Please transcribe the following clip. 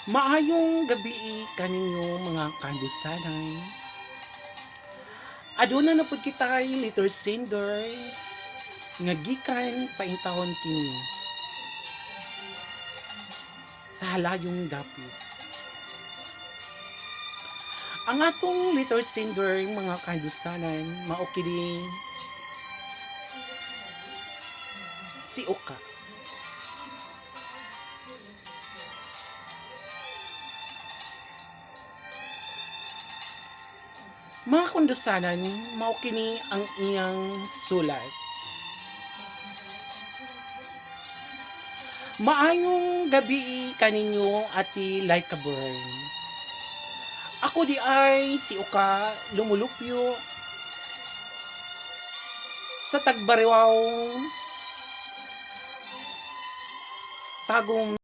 Maayong gabi kaninyo mga kandusanay. Aduna na pud kitay liter sender nga gikan paintahon kini sa halayong dapit. Ang atong liter sender mga kandusanan mao kini si Uka. Mga kandusanan mao kini ang iyang sulat. Maayong gabi kaninyo ati like a burn. Ako di ay si Uka lumulupyo sa Tagbariwaw tagong